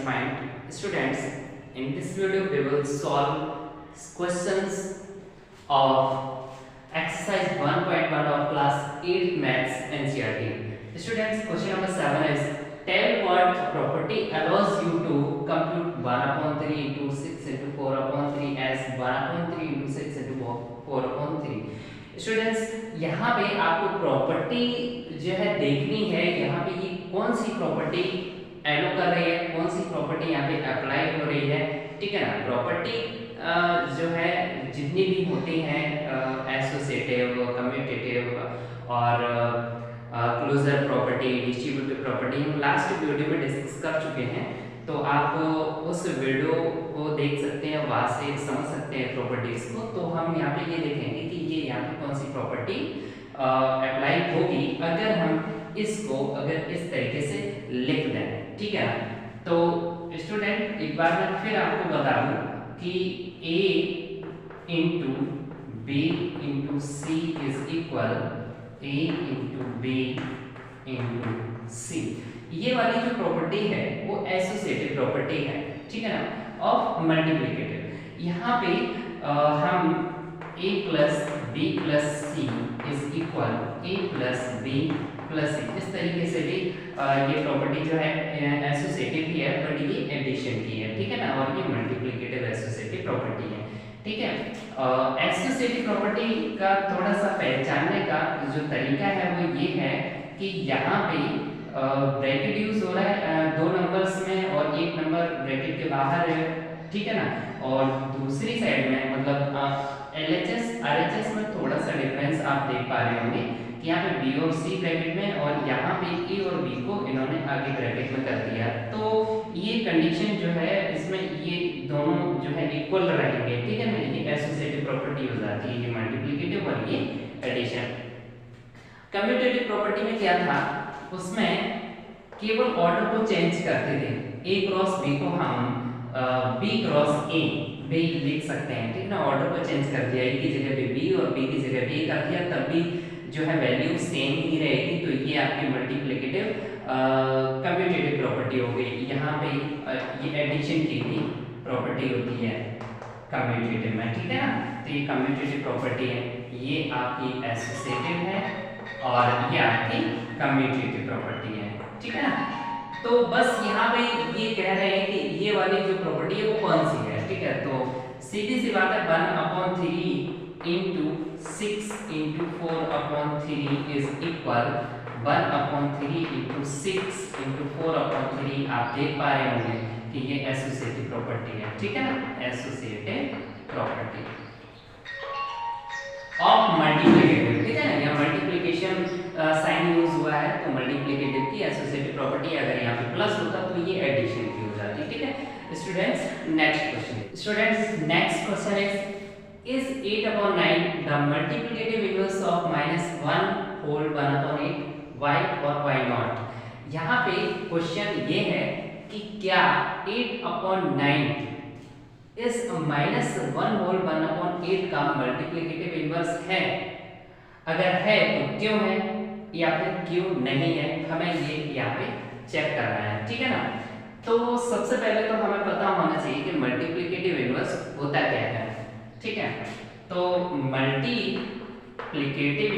mind. Students, in this video we will solve questions of exercise 1.1 of class 8 maths NCERT. Students, question number 7 is tell what property allows you to compute 1/3 into 6 into 4/3 as 1/3 into 6 into 4/3. Students, यहाँ पे आपको property जो है देखनी है, यहाँ पे ये कौन सी प्रॉपर्टी एलो कर रही है, कौन सी प्रॉपर्टी यहाँ पे अप्लाई हो रही है, ठीक है ना। प्रॉपर्टी जो है जितनी भी होती हैं एसोसिएटिव, कम्यूटेटिव और क्लोजर प्रॉपर्टी, डिस्ट्रीब्यूटिव प्रॉपर्टी हम लास्ट वीडियो में डिस्कस कर चुके हैं, तो आप उस वीडियो को देख सकते हैं, वहाँ से समझ सकते हैं प्रॉपर्टीज को। तो हम यहाँ पे ये देखेंगे कि ये यहाँ पे कौन सी प्रॉपर्टी अप्लाई होगी अगर हम इसको इस तरीके से लिख दें, ठीक है। तो स्टूडेंट, एक बार मैं फिर आपको बता दूं कि a into B into C is equal a into B into C. ये वाली जो प्रॉपर्टी है वो एसोसिएटिव प्रॉपर्टी है, ठीक है ना, ऑफ मल्टीप्लिकेटिव। यहाँ पे हम a plus B plus C is equal a plus B plus C, इस तरीके से भी ये प्रॉपर्टी जो है एसोसिएटिव ही है, बट ये एडिशन की है, ठीक है ना, और ये मल्टीप्लिकेटिव एसोसिएटिव प्रॉपर्टी है, ठीक है। एसोसिएटिव प्रॉपर्टी का थोड़ा सा पहचानने का जो तरीका है वो ये है कि यहाँ पे ब्रैकेट यूज हो रहा है दो नंबर्स में और एक नंबर ब्रैकेट के बाहर है, ठीक है ना, और दूसरी साइड में मतलब LHS RHS में थोड़ा सा डिफरेंस आप देख पा रहे होंगे कि यहाँ पे B और C ब्रैकेट में और यहाँ पे A और B को इन्होंने आगे ब्रैकेट में कर दिया। तो ये कंडीशन जो है इसमें ये दोनों जो है इक्वल रहेंगे, ठीक है ना, ये एसोसिएटिव प्रॉपर्टी हो जाती है, ये मल्टीप्लिकेटिव और ये एडिशन। कम्यूटेटिव प्रॉपर्टी में क्या था, उसमें केवल ऑर्डर को चेंज करते थे, A क्रॉस B को हम B क्रॉस A भी लिख सकते हैं, ठीक ना, ऑर्डर को चेंज कर दिया, A की जगह पे B और B की जगह पे A कर दिया, तब भी जो है वैल्यू सेम ही रहेगी। तो ये आपकी मल्टीप्लिकेटिव कम्यूटेटिव प्रॉपर्टी हो गई। यहाँ पे ये एडिशन की भी प्रॉपर्टी होती है कम्यूटेटिव में, ठीक है ना। तो ये कम्यूटेटिव प्रॉपर्टी है, ये आपकी एसोसिएटिव है और ये आपकी कम्यूटेटिव प्रॉपर्टी है, ठीक है ना। तो बस यहाँ पे ये कह रहे हैं कि ये वाली जो प्रॉपर्टी है वो कौन सी है, ठीक है। तो सीधी सी बात है, 1/3 into 6 into 4/3 is equal 1/3 into 6 into 4/3। आप देख पा रहे होंगे कि ये एसोसिएटिव प्रॉपर्टी है, ठीक है ना, एसोसिएटिव प्रॉपर्टी ऑफ मल्टीप्लिकेटिव, ठीक है ना, यहाँ मल्टीप्लिकेशन साइन यूज हुआ है, तो मल्टीप्लिकेटिव की एसोसिएटिव प्रॉपर्टी अगर यहाँ पे प्लस होता तो ये एडिशन की हो जाती, ठीक है। Students, next question is 8/9 the multiplicative inverse of -1 whole 1/8? why or why not? यहाँ पे क्वेश्चन ये है कि क्या 8/9 इस -1 whole 1/8 का मल्टीप्लिकेटिव इनवर्स है, अगर है तो क्यों है या फिर क्यों नहीं है, हमें ये यहाँ पे चेक करना है, ठीक है ना। तो सबसे पहले तो हमें पता होना चाहिए कि मल्टीप्लिकेटिव इनवर्स होता क्या है, ठीक है। तो मल्टीप्लिकेटिव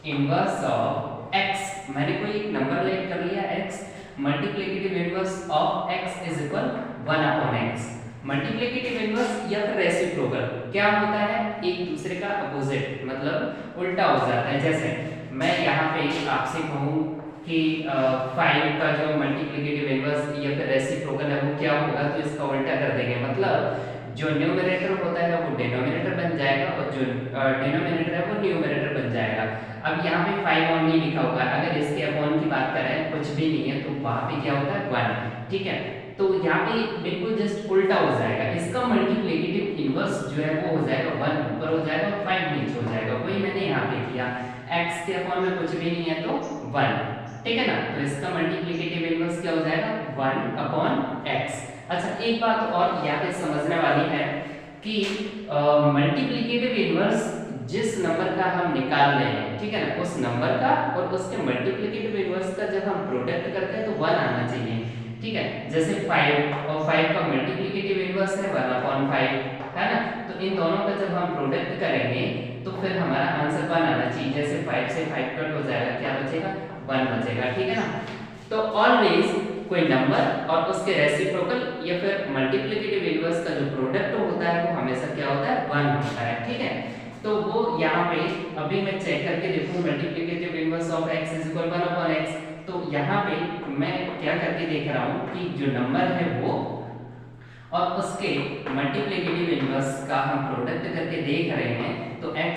इनवर्स ऑफ x, मैंने कोई नंबर लेट कर लिया x, multiplicative inverse of x is equal 1/x। Multiplicative inverse या फिर रेसिप्रोकल क्या होता है, एक दूसरे का अपोजिट, मतलब उल्टा हो जाता है। जैसे मैं यहाँ पे आपसे कहूँ कि 5 का जो मल्टीप्लिकेटिव इनवर्स या फिर रेसिप्रोकल है वो क्या होगा, तो इसका उल्टा कर देंगे, मतलब जो न्यूमरेटर होता है वो डिनोमिनेटर बन जाएगा और जो डिनोमिनेटर है वो न्यूमरेटर बन जाएगा। अब यहाँ पे 5 ओनली लिखा हुआ है, अगर इसके अपॉन की बात करें कुछ भी नहीं है तो वहाँ पे क्या होता है 1, ठीक है। तो यहाँ पे बिल्कुल जस्ट उल्टा हो जाएगा, इसका मल्टीप्लिकेटिव इनवर्स जो है वो हो जाएगा 1 ऊपर हो जाएगा और 5 नीचे हो जाएगा, वही मैंने यहाँ पे किया, x के अपॉन में कुछ भी नहीं है तो 1, ठीक है ना। तो इसका मल्टीप्लिकेटिव इनवर्स क्या हो जाएगा 1/x। अच्छा, एक बात और यहाँ पे समझने वाली है कि मल्टीप्लिकेटिव इनवर्स जिस नंबर का हम निकाल रहे हैं, ठीक है ना, उस नंबर का और उसके मल्टीप्लिकेटिव इनवर्स का जब हम प्रोडक्ट करते हैं तो 1 आना चाहिए, ठीक है। जैसे 5 और 5 का मल्टीप्लिकेटिव इनवर्स है 1/5, है ना। तो इन दोनों का जब हम प्रोडक्ट करेंगे तो फिर हमारा आंसर 1 आना चाहिए। जैसे 5 से 5 कट हो जाएगा, क्या बचेगा, 1 बचेगा, ठीक है ना। तो ऑलवेज कोई नंबर और उसके रेसिप्रोकल या फिर मल्टीप्लिकेटिव इनवर्स का जो प्रोडक्ट होता है वो हमेशा क्या होता है, 1 होता है, ठीक है। तो वो यहाँ पे अभी मैं चेक करके देखूं multiplicative inverse of x = 1/x, तो यहाँ पे मैं क्या करके देख रहा हूँ कि जो नंबर है वो और उसके मल्टीप्लिकेटिव इनवर्स का हम प्रोडक्ट करके देख रहे हैं, तो x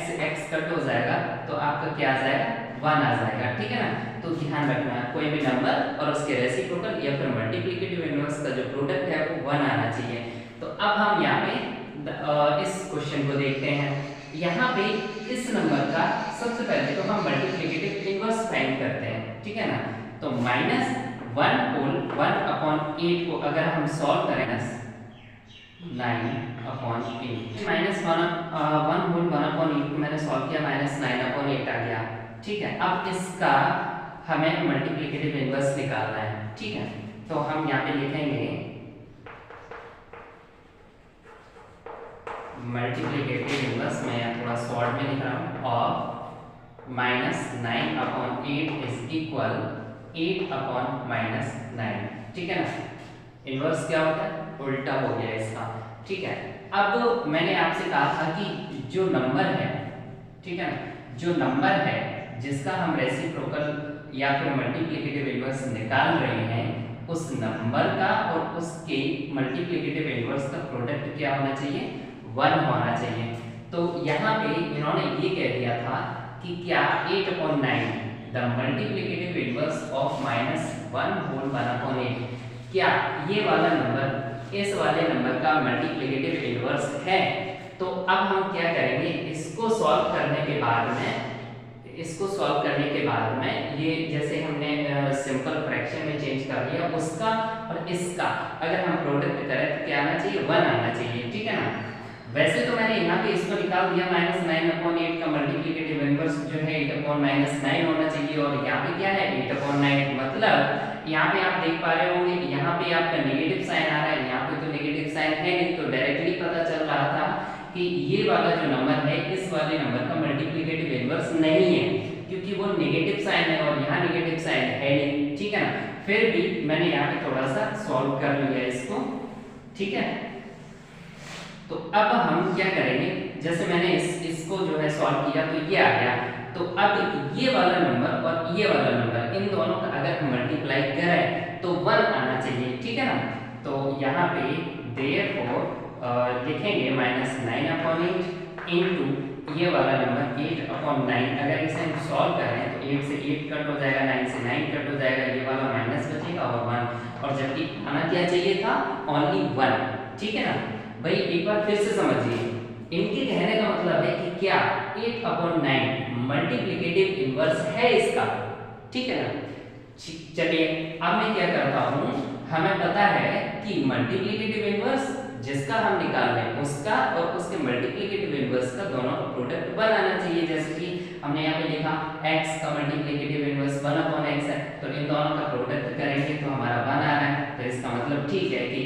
कट हो जाएगा तो आपका क्या आ जाएगा, 1 आ जाएगा, ठीक है ना। तो ध्यान रखना कोई भी नंबर और उसके रेसिप्रोकल या फिर मल्टीप्लिकेटिव इनवर्स का जो प्रोडक्ट है वो 1 आना चाहिए। तो अब हम यहाँ पे इस क्वेश्चन को देखते हैं। यहाँ पे इस नंबर का सबसे पहले तो हम मल्टीप्लिकेटिव इनवर्स फाइंड करते हैं, ठीक है ना। तो -1 होल 1/8 को अगर हम सॉल्व करें 9/8, -1 होल 1/8 को मैंने सॉल्व किया, -9/8 आ गया, ठीक है। अब इसका हमें मल्टीप्लिकेटिव इनवर्स निकालना है, ठीक है। तो हम यहाँ पे लिखेंगे मल्टीप्लिकेटिव इनवर्स, मैं यहाँ थोड़ा शॉर्ट में लिख रहा हूँ, और -9/8 इज इक्वल 8/9, ठीक है ना। इनवर्स क्या होता है, उल्टा हो गया इसका, ठीक है। अब मैंने आपसे कहा था कि जो नंबर है, ठीक है ना, जो नंबर है जिसका हम रेसिप्रोकल या फिर मल्टीप्लिकेटिव इनवर्स निकाल रहे हैं, उस नंबर का और उसके मल्टीप्लिकेटिव इनवर्स का प्रोडक्ट क्या होना चाहिए, 1 होना चाहिए। तो यहाँ पे इन्होंने ये कह दिया था कि क्या 8/9 the multiplicative inverse of -1 whole 1/8, क्या ये वाला नंबर इस वाले नंबर का मल्टीप्लिकेटिव इनवर्स है। तो अब हम क्या करेंगे, इसको सॉल्व करने के बाद में ये जैसे हमने सिंपल फ्रैक्शन में चेंज कर लिया, उसका और इसका अगर हम प्रोडक्ट करें तो क्या आना चाहिए, 1 आना चाहिए, ठीक है ना। वैसे तो मैंने यहाँ पे इसको निकाल दिया, -9/8 का मल्टीप्लिकेटिव इनवर्स जो है 8/9 होना चाहिए, और यहाँ पे क्या है 8/9, मतलब यहाँ पे आप देख पा रहे होंगे, यहाँ पे आपका नेगेटिव साइन आ रहा है, यहाँ पे तो नेगेटिव साइन है नहीं, तो डायरेक्टली पता चल रहा था कि ये वाला जो नंबर है इस वाले नंबर का मल्टीप्लिकेटिव इनवर्स नहीं है, क्योंकि वो नेगेटिव साइन है और यहाँ नेगेटिव साइन है नहीं, ठीक है ना। फिर भी मैंने यहाँ पे थोड़ा सा सॉल्व कर लिया इसको, ठीक है। तो अब हम क्या करेंगे, जैसे मैंने इसको जो है सॉल्व किया तो ये आ गया, तो अब ये वाला नंबर और ये वाला नंबर इन दोनों का अगर हम मल्टीप्लाई करें तो 1 आना चाहिए, ठीक है ना। तो यहाँ पे therefore लिखेंगे -9/8 इनटू ये वाला नंबर 8/9, अगर इसे हम सॉल्व करें तो 8 से 8 कट हो जाएगा, 9 से 9 कट हो जाएगा, ये वाला माइनस बचेगा और 1, और जबकि आना क्या चाहिए था, ओनली 1, ठीक है ना। भाई एक बार फिर से समझिए, इनके कहने का मतलब है कि क्या 8/9 मल्टीप्लिकेटिव इनवर्स है इसका, ठीक है ना। चलिए अब मैं क्या करता हूँ, हमें पता है कि मल्टीप्लिकेटिव इनवर्स जिसका हम निकाल रहे हैं उसका और उसके मल्टीप्लिकेटिव इनवर्स का दोनों का प्रोडक्ट 1 आना चाहिए। जैसे कि हमने यहाँ पे लिखा x का मल्टीप्लिकेटिव इनवर्स 1/x है, तो इन दोनों का प्रोडक्ट करेंगे तो हमारा 1 आ रहा है, तो इसका मतलब ठीक है कि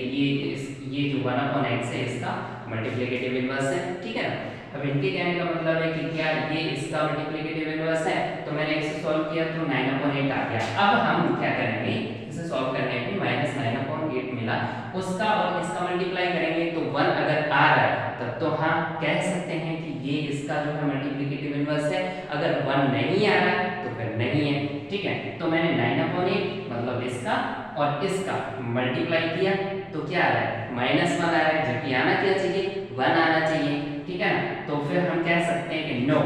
ये जो 1/x है इसका मल्टीप्लिकेटिव इनवर्स है, ठीक है ना। अब इनके कहने का मतलब है कि क्या ये इसका मल्टीप्लिकेटिव इनवर्स है, तो मैंने इसे सॉल्व किया तो 9/8 आ गया। अब हम क्या करेंगे, इसे सॉल्व करने पे -9/8 मिला, उसका और इसका मल्टीप्लाई करेंगे तो 1 अगर आ रहा है तब तो हाँ कह सकते हैं कि ये इसका जो है मल्टीप्लिकेटिव इनवर्स है, अगर 1 नहीं आ रहा है तो फिर नहीं है, ठीक है। तो मैंने 9/8 मतलब इसका और इसका मल्टीप्लाई किया तो क्या आ रहा है, -1 आ रहा है, जबकि आना क्या चाहिए, 1 आना चाहिए, ठीक है ना। तो फिर हम कह सकते हैं कि no,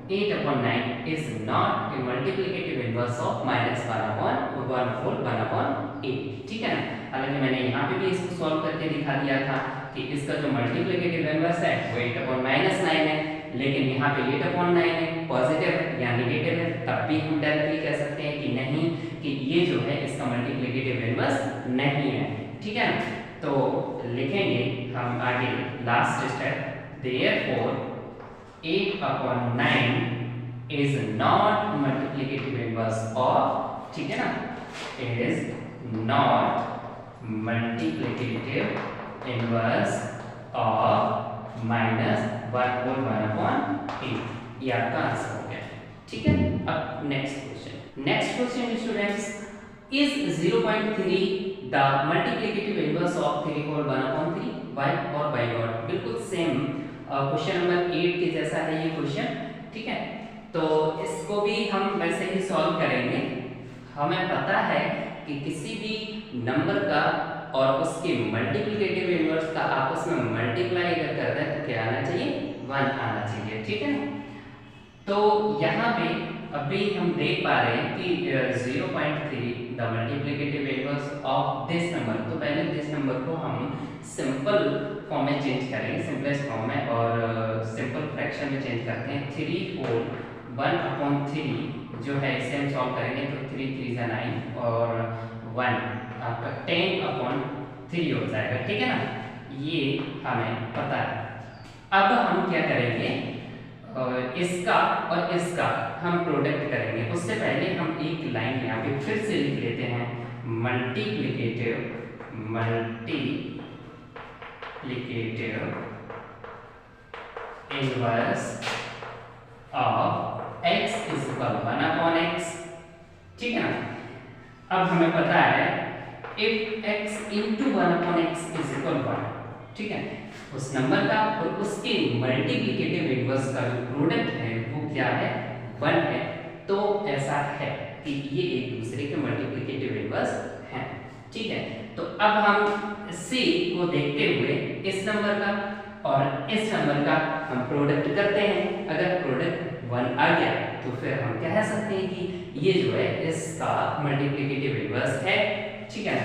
8/9 is not a multiplicative inverse of -1/8, ठीक है ना। हालांकि मैंने यहाँ पे भी इसको सॉल्व करके दिखा दिया था कि इसका जो मल्टीप्लिकेटिव इनवर्स है वो 8/9 है, लेकिन यहाँ पे 8/9 है, पॉजिटिव या नेगेटिव है, तब भी हम डायरेक्टली कह सकते हैं कि नहीं, कि ये जो है इसका मल्टीप्लिकेटिव इनवर्स नहीं है, ठीक है ना। तो लिखेंगे हम आगे last step, therefore 8 upon 9 is not multiplicative inverse of, ठीक है ना, is not multiplicative inverse of minus 1 whole 1 upon 8। ये आपका आंसर हो गया, ठीक है। अब next question students, is 0.3 the multiplicative inverse of 3 whole 1 upon 3? why और why not? बिल्कुल सेम क्वेश्चन नंबर 8 के जैसा है ये क्वेश्चन, ठीक है। तो इसको भी हम वैसे ही सॉल्व करेंगे। हमें पता है कि किसी भी नंबर का और उसके मल्टीप्लिकेटिव इनवर्स का आपस में मल्टीप्लाई अगर करते हैं तो क्या आना चाहिए, 1 आना चाहिए, ठीक है ना। तो यहाँ पे अभी हम देख पा रहे हैं कि 0.3 the multiplicative inverse of this number. तो पहले दिस नंबर को हम सिंपल फॉर्म में चेंज करेंगे, सिंपलेस्ट फॉर्म में, और सिंपल फ्रैक्शन में चेंज करते हैं। 3 होल 1 अपॉन 3 जो है इसे हम सॉल्व करेंगे तो 3 3 जा 9 और 1 आपका 10 अपॉन 3 हो जाएगा, ठीक है ना। ये हमें पता है। अब हम क्या करेंगे, इसका और इसका हम प्रोडक्ट करेंगे। उससे पहले हम एक लाइन यहाँ पे फिर से लिख लेते हैं, multiplicative inverse of x is equal 1 upon x, ठीक है ना। अब हमें पता है if x into 1 upon x is equal 1, ठीक है, उस नंबर का और उसके मल्टीप्लिकेटिव इनवर्स का जो प्रोडक्ट है वो क्या है, 1 है। तो ऐसा है कि ये एक दूसरे के मल्टीप्लिकेटिव इनवर्स हैं, ठीक है। तो अब हम C को देखते हुए इस नंबर का और इस नंबर का हम प्रोडक्ट करते हैं। अगर प्रोडक्ट 1 आ गया तो फिर हम कह सकते हैं कि ये जो है इसका मल्टीप्लिकेटिव इनवर्स है, ठीक है।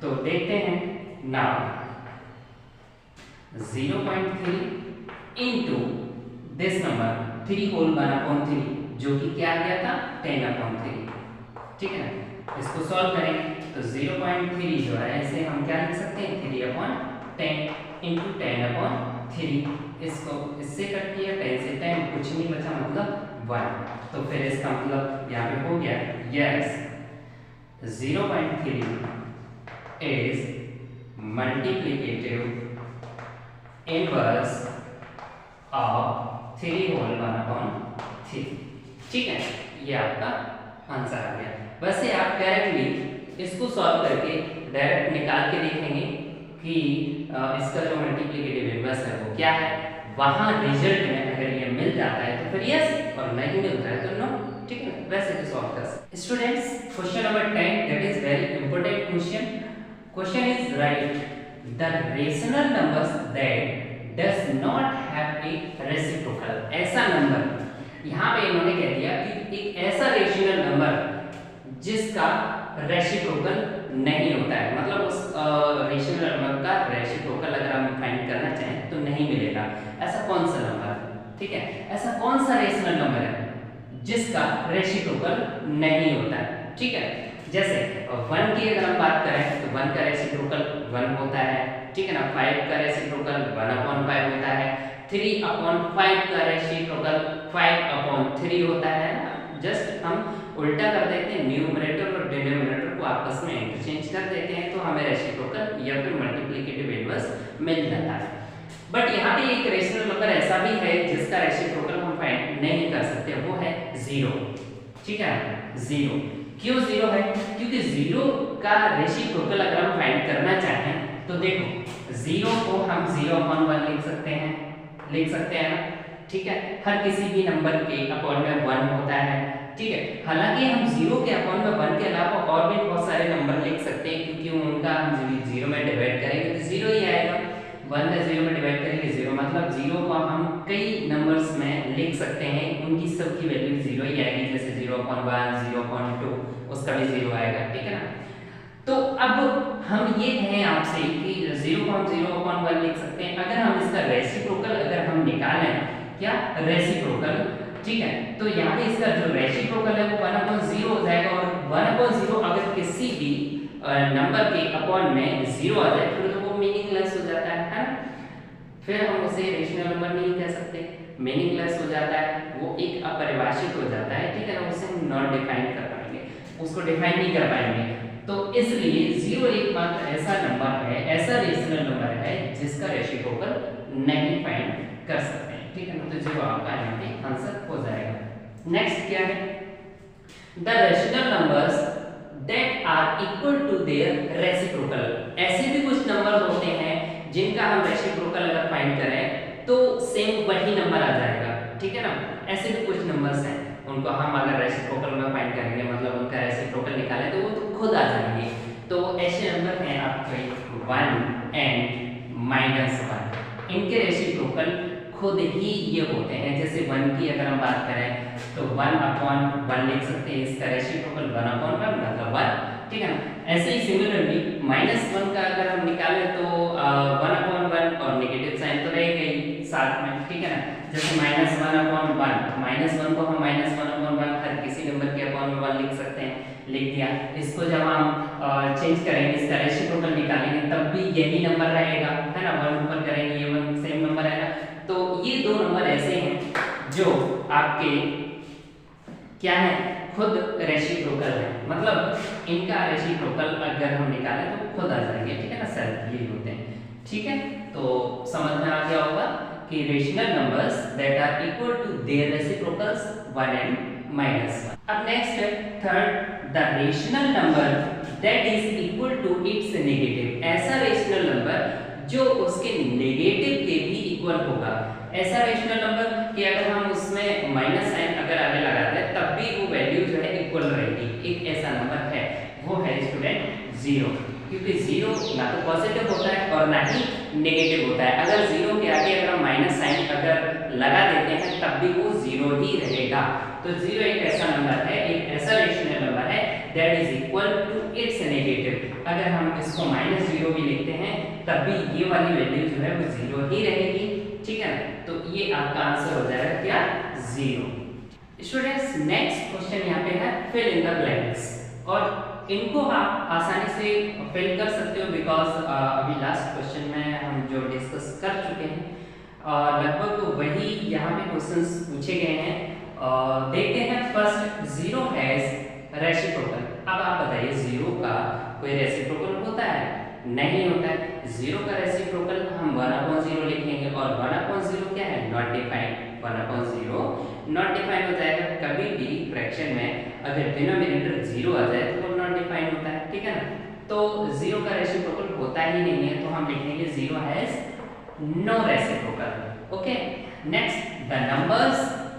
तो देखते हैं now 0.3 into this number 3 whole 1 upon 3 जो कि क्या आ गया था 10 upon 3, ठीक है ना। इसको सॉल्व करें तो 0.3 जो है इसे हम क्या लिख सकते हैं, 3 upon 10 into 10 upon 3। इसको इससे कट किया, 10 से 10 कुछ नहीं बचा, मतलब 1। तो फिर इसका मतलब यहाँ पे हो गया yes 0.3 is multiplicative inverse of 3 whole 1 upon 3, ठीक है। ये आपका आंसर आ गया। वैसे आप डायरेक्टली इसको सॉल्व करके डायरेक्ट निकाल के देखेंगे कि इसका जो मल्टीप्लिकेटिव इनवर्स है वो क्या है। वहां रिजल्ट में अगर ये मिल जाता है तो फिर यस, और नहीं मिलता है तो नो, ठीक है। वैसे तो सॉल्व कर सकते students. Question number 10 that is very important question is right the rational numbers that does not have a reciprocal। ऐसा नंबर यहाँ पे इन्होंने कह दिया कि एक ऐसा रेशनल नंबर जिसका रेसिप्रोकल नहीं होता है, मतलब उस रेशनल नंबर का रेसिप्रोकल अगर हम फाइंड करना चाहें तो नहीं मिलेगा। ऐसा कौन सा नंबर है, ठीक है, ऐसा कौन सा रेशनल नंबर है जिसका रेसिप्रोकल नहीं होता है, ठीक है। जैसे 1 की अगर हम बात करें तो 1 का रेसिप्रोकल 1 होता है, ठीक है ना। 5 का रेसिप्रोकल 1/5 होता है। 3/5 का रेसिप्रोकल 5/3 होता है। जस्ट हम उल्टा कर देते हैं, न्यूमरेटर और डिनोमिनेटर को आपस में इंटरचेंज कर देते हैं तो हमें रेसिप्रोकल या फिर मल्टीप्लिकेटिव इनवर्स मिल जाता है। बट यहाँ पे एक रेशनल नंबर ऐसा भी है जिसका रेसिप्रोकल हम फाइंड नहीं कर सकते, वो है 0, ठीक है। 0 क्यों 0 है, क्योंकि 0 का रेसिप्रोकल अगर हम फाइंड करना चाहें तो देखो 0 को हम 0/1 लिख सकते हैं ना, ठीक है। हर किसी भी नंबर के अपॉन में 1 होता है, ठीक है। हालांकि हम 0 के अपॉन में 1 के अलावा और भी बहुत सारे नंबर लिख सकते हैं, क्योंकि उनका हम 0 में डिवाइड करेंगे तो 0 ही आएगा। 1 का 0 में डिवाइड करेंगे 0, मतलब 0 को हम कई नंबर्स में लिख सकते हैं, उनकी सबकी वैल्यू 0 ही आएगी। जैसे 0/1, 0/2 उसका भी 0 आएगा, ठीक है ना। तो अब हम ये कहें आपसे कि 0 को हम 0/1 लिख सकते हैं। अगर हम इसका रेसिप्रोकल अगर हम निकालें, क्या रेसिप्रोकल, ठीक है, तो यहाँ पे इसका जो रेसिप्रोकल है वो 1/0 हो जाएगा। और 1/0 अगर किसी भी नंबर के अपॉन में 0 आ जाए फिर तो वो मीनिंगलेस हो जाता है ना। फिर हम उसे रेशनल नंबर नहीं कह सकते, मीनिंगलेस हो जाता है, वो एक अपरिभाषित हो जाता है, ठीक है ना, उसे हम नॉट डिफाइन कर पाएंगे, उसको डिफाइन नहीं कर पाएंगे। तो इसलिए 0 एकमात्र ऐसा नंबर है, ऐसा रेशनल नंबर है जिसका रेसिप्रोकल नहीं फाइंड कर सकते हैं, ठीक है ना। तो जो आपका यहाँ पे आंसर हो जाएगा। नेक्स्ट क्या है, the rational numbers that are equal to their reciprocal. ऐसे भी कुछ नंबर होते हैं जिनका हम रेसिप्रोकल अगर फाइंड करें तो सेम वही नंबर आ जाएगा, ठीक है ना। ऐसे भी कुछ नंबर्स हैं, उनको हम अगर रेसिप्रोकल में फाइंड करेंगे, मतलब उनका रेसिप्रोकल निकालें तो वो तो खुद आ जाएंगे। तो ऐसे नंबर हैं आपके 1 एंड -1, इनके रेसिप्रोकल खुद ही ये होते हैं। जैसे 1 की अगर हम बात करें तो 1/1 लिख सकते हैं, इसका रेसिप्रोकल 1/1 मतलब 1, ठीक है ना। ऐसे ही सिमिलरली -1 का अगर हम निकालें तो 1/1 और नेगेटिव साइन तो रहेगा ही साथ में, ठीक है ना। जैसे -1/1 को हम -1/1 हर किसी नंबर के अपॉन में 1 लिख सकते हैं, लिख दिया। इसको जब हम चेंज करेंगे, इसका रेसिप्रोकल निकालेंगे, तब भी यही नंबर रहेगा, है ना। 1 ऊपर करेंगे, ये 1 सेम नंबर रहेगा। तो ये दो नंबर ऐसे हैं जो आपके क्या है, खुद रेसिप्रोकल है, मतलब इनका रेसिप्रोकल अगर हम निकालें तो खुद आ जाएंगे, ठीक है ना। सेल्फ यही होते हैं, ठीक है। तो समझ में आ गया होगा कि rational numbers that are equal to their reciprocals 1 and -1। अब नेक्स्ट है third, the rational number that is equal to its negative. ऐसा रेशनल नंबर जो उसके नेगेटिव के भी इक्वल होगा। ऐसा रेशनल नंबर कि अगर हम उसमें माइनस साइन अगर आगे लगाते हैं तब भी वो वैल्यू जो है इक्वल रहेगी। एक ऐसा नंबर है, वो है स्टूडेंट 0, क्योंकि 0 ना तो पॉजिटिव होता है और ना ही नेगेटिव होता है। अगर 0 के आगे अगर हम माइनस साइन अगर लगा देते हैं तब भी वो 0 ही रहेगा। तो 0 एक ऐसा नंबर है, एक ऐसा रेशनल नंबर है that is equal to its negative. अगर हम इसको -0 भी लिखते हैं तब भी ये वाली वैल्यू जो है वो 0 ही रहेगी, ठीक है। तो ये आपका आंसर हो जाएगा क्या, 0। स्टूडेंट्स नेक्स्ट क्वेश्चन यहाँ पे है फिल इन द ब्लैंक्स, और इनको आप आसानी से फिल कर सकते हो बिकॉज अभी लास्ट क्वेश्चन में हम जो डिस्कस कर चुके हैं लगभग वही यहाँ पे क्वेश्चंस पूछे गए हैं। देखते हैं फर्स्ट, 0 हैज रेसिप्रोकल। अब आप बताइए 0 का कोई रेसिप्रोकल होता है? नहीं होता है। 0 का रेसिप्रोकल हम 1/0 लिखेंगे और 1/0 क्या है, नॉट डिफाइंड। 1/0 नॉट डिफाइंड हो जाएगा। कभी भी फ्रैक्शन में अगर डिनोमिनेटर 0 आ जाए तो वो नॉट डिफाइंड होता है, ठीक है ना। तो 0 का रेसिप्रोकल होता ही नहीं है, तो हम लिखेंगे 0 has no reciprocal. Okay, next, the numbers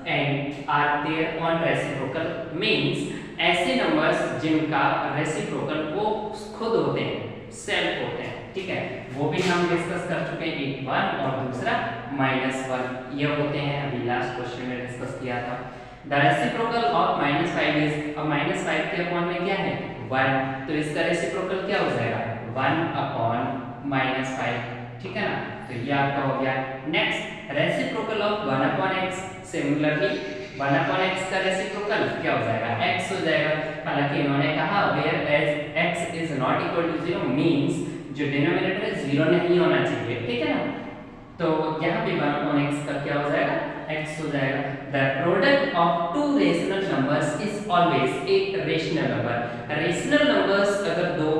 and are their own reciprocal means ऐसे नंबर्स जिनका रेसिप्रोकल वो खुद होते हैं, सेल्फ होते हैं, ठीक है। वो भी हम डिस्कस कर चुके हैं, एक 1 और दूसरा -1 ये होते हैं, अभी लास्ट क्वेश्चन में डिस्कस किया था। द रेसिप्रोकल ऑफ -5 इज, अब -5 के अपॉन में क्या है, 1, तो इसका रेसिप्रोकल क्या हो जाएगा, 1/-5, ठीक है ना। तो ये आपका हो गया। Next, reciprocal of 1/x, similarly 1/x का रेसिप्रोकल क्या हो जाएगा, x हो जाएगा। हालांकि इन्होंने कहा whereas x is not equal to 0 means जो डिनोमिनेटर है 0 नहीं होना चाहिए, ठीक है ना। तो यहाँ पे 1/x का क्या हो जाएगा, x हो जाएगा। The product of two rational numbers is always a rational number. Rational numbers अगर दो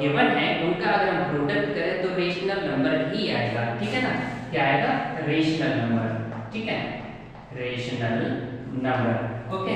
गिवन है उनका अगर हम प्रोडक्ट करें तो रेशनल नंबर ही आएगा, ठीक है ना। क्या आएगा, रेशनल नंबर, ठीक है, rational number. Okay,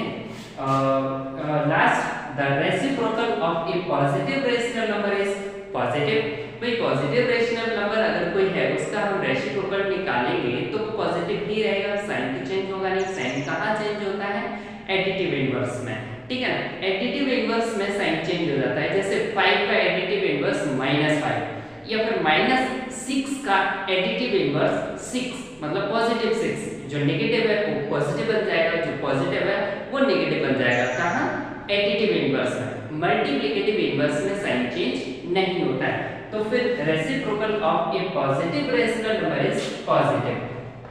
last, the reciprocal of A positive rational number is positive. भाई पॉजिटिव रेशनल नंबर अगर कोई है उसका हम रेसिप्रोकल निकालेंगे तो पॉजिटिव ही रहेगा, साइन तो चेंज होगा नहीं। साइन कहाँ चेंज होता है, एडिटिव इनवर्स में, ठीक है ना। एडिटिव इनवर्स में साइन चेंज हो जाता है, जैसे 5 का एडिटिव इनवर्स -5 या फिर -6 का एडिटिव इनवर्स 6 मतलब पॉजिटिव 6। जो नेगेटिव है वो पॉजिटिव बन जाएगा, जो पॉजिटिव है वो नेगेटिव बन जाएगा। कहाँ, एडिटिव इनवर्स में। मल्टीप्लिकेटिव इनवर्स में साइन चेंज नहीं होता है। तो फिर reciprocal of A positive rational number is positive.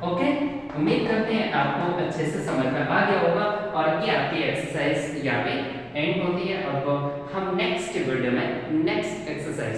Okay, उम्मीद करते हैं आपको अच्छे से समझ में आ गया होगा और ये आपकी एक्सरसाइज यहाँ पे एंड होती है। अब हम नेक्स्ट वीडियो में नेक्स्ट एक्सरसाइज